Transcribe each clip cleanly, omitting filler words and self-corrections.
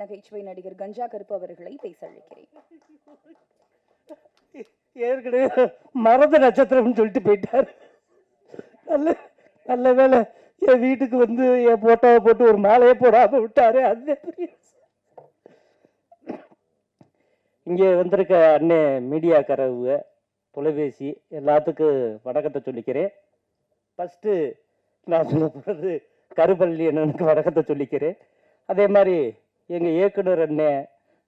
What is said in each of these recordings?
நகைச்சுவை நடிகர் கஞ்சா கருப்பு அவர்களை பேச அழைக்கிறேன். ஏற்கனவே மரத நட்சத்திரம்னு சொல்லிட்டு போயிட்டார். நல்ல நல்ல வேலை என் வீட்டுக்கு வந்து என் போட்டோவை போட்டு ஒரு மாலையை போடாம விட்டாரு. அது இங்கே வந்திருக்க அண்ணே மீடியாக்காரவுங்க, தொலைபேசி எல்லாத்துக்கும் வணக்கத்தை சொல்லிக்கிறேன். ஃபஸ்ட்டு நான் சொல்ல போகிறது கருப்பள்ளி அண்ணனுக்கு வணக்கத்தை சொல்லிக்கிறேன். அதே மாதிரி எங்கள் இயக்குனர் அண்ணன்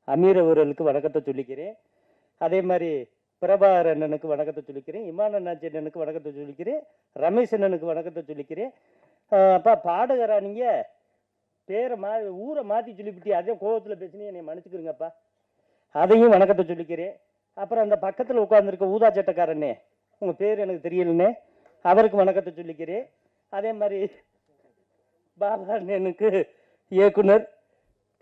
அமீர் அவர்களுக்கு வணக்கத்தை சொல்லிக்கிறேன். அதே மாதிரி பிரபாகர் அண்ணனுக்கு வணக்கத்தை சொல்லிக்கிறேன். இமான் அண்ணாச்சி அண்ணனுக்கு வணக்கத்தை சொல்லிக்கிறேன். ரமேஷ் அண்ணனுக்கு வணக்கத்தை சொல்லிக்கிறேன். அப்பா பாடகரா நீங்கள் பேரை ஊரை மாற்றி சொல்லிவிட்டி, அதே கோபத்தில் பேசினே என்னை மன்னிச்சுக்கிறீங்கப்பா, அதையும் வணக்கத்தை சொல்லிக்கிறேன். அப்புறம் அந்த பக்கத்தில் உட்காந்துருக்க ஊதா சட்டக்காரண்ணே, உங்கள் பேர் எனக்கு தெரியலண்ணே, அவருக்கு வணக்கத்தை சொல்லிக்கிறேன். அதே மாதிரி பாபா அண்ணனுக்கு இயக்குனர்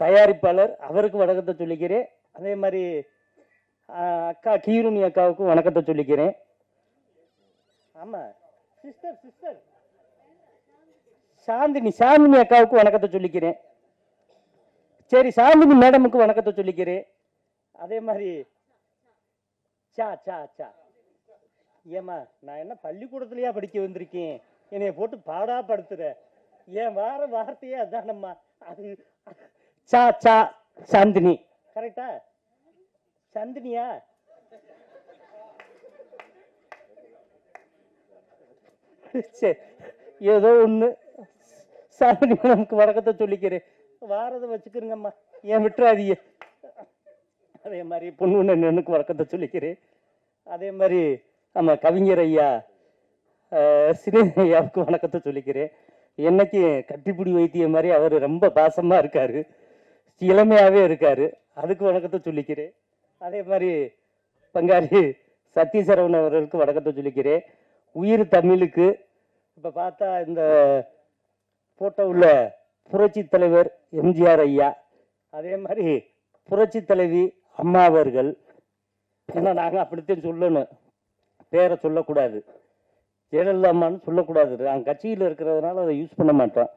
தயாரிப்பாளர், அவருக்கு வணக்கத்தை சொல்லிக்கிறேன். அதே மாதிரி அக்கா கீருணி அக்காவுக்கும் வணக்கத்தை சொல்லிக்கிறேன். ஆமாம் சிஸ்டர் சாந்தினி அக்காவுக்கு வணக்கத்தை சொல்லிக்கிறேன். சரி, சாந்தினி மேடமுக்கு வணக்கத்தை சொல்லிக்கிறேன். அதே மாதிரி ஏமா நான் என்ன பள்ளிக்கூடத்துலயா படிக்க வந்திருக்கேன், என்னைய போட்டு பாடாப்படுத்துற, என் வார்த்தையே அதானம்மா, அது சாந்தினி கரெக்டா? சந்தினியா? சரி, ஏதோ ஒன்று சாந்தினி நமக்கு வணக்கத்தை சொல்லிக்கிறேன். வாரதை வச்சுக்கிறேங்கம்மா, ஏன் விட்டுறாதீங்க. அதே மாதிரி பொண்ணு வணக்கத்தை சொல்லிக்கிறேன். அதே மாதிரி நம்ம கவிஞர் ஐயா சினேகன் ஐயாவுக்கு வணக்கத்தை சொல்லிக்கிறேன். என்னைக்கு கட்டிப்பிடி வைத்திய மாதிரி அவர் ரொம்ப பாசமாக இருக்காரு, இளமையாகவே இருக்காரு, அதுக்கு வணக்கத்தை சொல்லிக்கிறேன். அதே மாதிரி பங்காளி சத்யசரவணன் அவர்களுக்கு வணக்கத்தை சொல்லிக்கிறேன். உயிர் தமிழுக்கு இப்போ பார்த்தா இந்த போட்டோவில் புரட்சி தலைவர் எம்ஜிஆர் ஐயா, அதே மாதிரி புரட்சி தலைவி அம்மா அவர்கள். ஏன்னா நாங்கள் அப்படித்தான் சொல்லணும், பேரை சொல்லக்கூடாது, ஜெயலலிதா அம்மான்னு சொல்லக்கூடாது, நாங்கள் கட்சியில் இருக்கிறதுனால அதை யூஸ் பண்ண மாட்டோம்.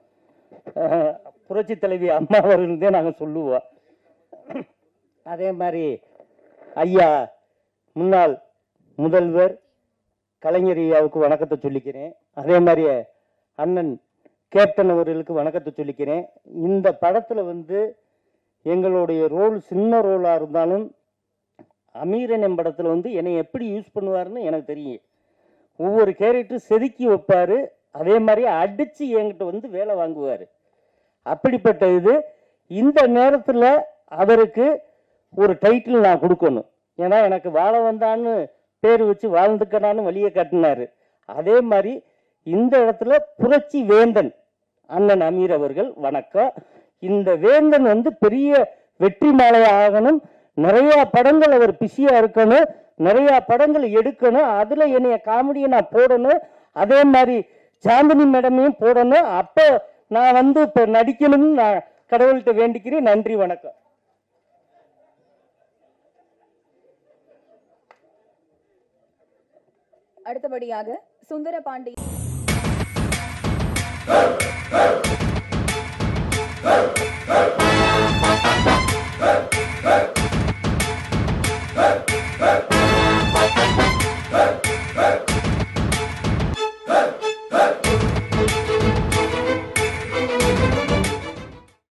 புரட்சி தலைவி அம்மா அவர்கள்தே நாங்கள் சொல்லுவோம். அதே மாதிரி ஐயா முன்னாள் முதல்வர் கலைஞர் ஐயாவுக்கு வணக்கத்தை சொல்லிக்கிறேன். அதே மாதிரி அண்ணன் கேப்டன் அவர்களுக்கு வணக்கத்தை சொல்லிக்கிறேன். இந்த படத்தில் வந்து எங்களுடைய ரோல் சின்ன ரோலாக இருந்தாலும் அமீரன் படத்தில் வந்து என்னை எப்படி யூஸ் பண்ணுவார்னு எனக்கு தெரியும். ஒவ்வொரு கேரக்டரும் செதுக்கி வைப்பார், அதே மாதிரி அடித்து என்கிட்ட வந்து வேலை வாங்குவார். அப்படிப்பட்ட இது இந்த நேரத்தில் அவருக்கு ஒரு டைட்டில் நான் கொடுக்கணும். ஏன்னா எனக்கு வாழ வந்தான்னு பேர் வச்சு வாழ்ந்துக்கனான்னு வழியை காட்டினார். அதே மாதிரி இந்த இடத்துல புரட்சி வேந்தன் அண்ணன் அமீர் அவர்கள் வணக்கம். இந்த வேந்தன் வந்து பெரிய வெற்றி மாலை ஆகணும், நிறைய படங்கள் அவர் பிஸியாக இருக்கணும், நிறைய படங்கள் எடுக்கணும், அதில் என்னைய காமெடியை நான் போடணும், அதே மாதிரி சாந்தினி மேடமையும் போடணும். அப்போ நான் வந்து இப்போ நடிக்கணும்னு நான் கடவுள்கிட்ட வேண்டிக்கிறேன். நன்றி, வணக்கம். அடுத்தபடியாக சுந்தர பாண்டியன்